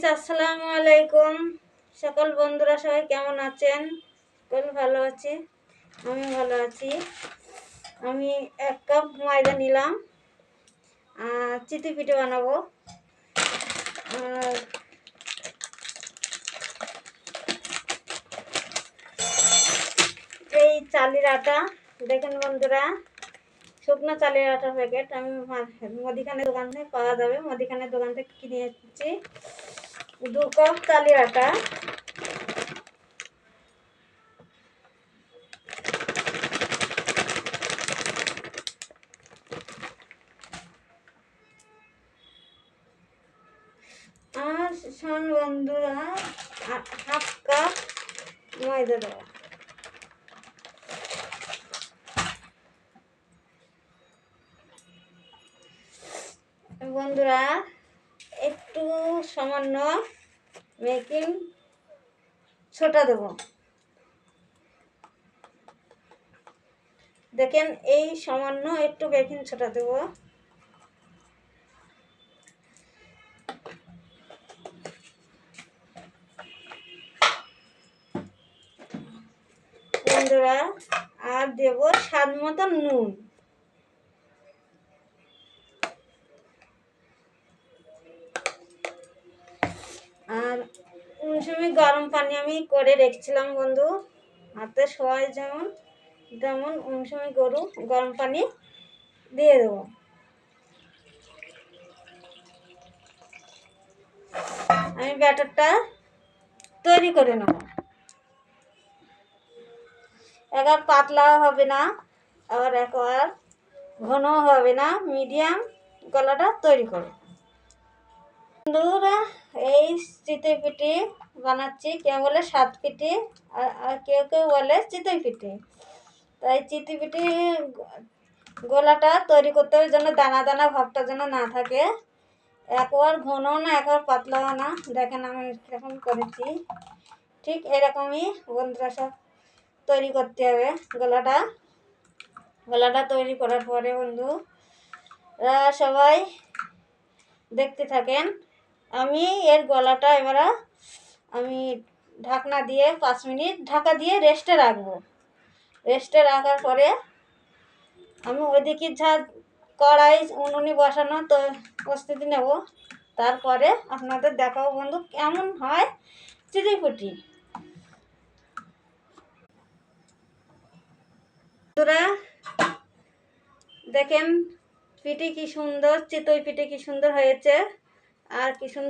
Guys, আসসালামু আলাইকুম। সকল বন্ধুরা সবাই কেমন আছেন? ভালো আছি, আমি ভালো আছি। আমি 1 কাপ ময়দা নিলাম, চিতই পিঠে বানাবো। আর এই চালের আটা দেখেন বন্ধুরা, শুকনো চালের আটার প্যাকেট আমি মুদিখানার দোকান থেকে পাওয়া যাবে, মুদিখানার দোকান থেকে কিনে এসেছি। 2 কাপ চালের আটা, আর শোন বন্ধুরা, 1/2 কাপ ময়দা দেওয়া। বন্ধুরা একটু সামান্য বেকিং সোডা দেবো। দেখেন এই সামান্য একটু বেকিং সোডা দেবো। বন্ধুরা আর দেবো স্বাদ মতো নুন। আর সময় গরম পানি আমি করে রেখেছিলাম বন্ধু, হাতে সবাই যেমন তেমন সময় গরম পানি দিয়ে দেবো। আমি ব্যাটারটা তৈরি করে নেব। একবার পাতলাও হবে না, আবার একবার ঘনও হবে না, মিডিয়াম গলাটা তৈরি করো। বন্ধুরা এই চিতই পিঠে বানাচ্ছি, কেউ বলে 7 পিঠে, আর কেউ কেউ বলে চিতই পিঠে। তাই চিতই পিঠে গোলাটা তৈরি করতে হবে যেন দানা দানা ভাবটা যেন না থাকে, একবার ঘনও না একবার পাতলাও না। দেখেন আমি এরকম করেছি, ঠিক এরকমই বন্ধুরা সব তৈরি করতে হবে। গোলাটা তৈরি করার পরে বন্ধু সবাই দেখতে থাকেন। আমি এর গলাটা এবারে আমি ঢাকনা দিয়ে 5 মিনিট ঢাকা দিয়ে রেস্টে রাখবো। রেস্টে রাখার পরে আমি ওইদিকে কড়াই উনুনে বসানো তো প্রস্তুতি নেব। তারপরে আপনাদের দেখাবো বন্ধু কেমন হয় চিতই পিঠে। বন্ধুরা দেখেন পিঠে কি সুন্দর, চিতই পিঠে কি সুন্দর হয়েছে, আর কি সুন্দর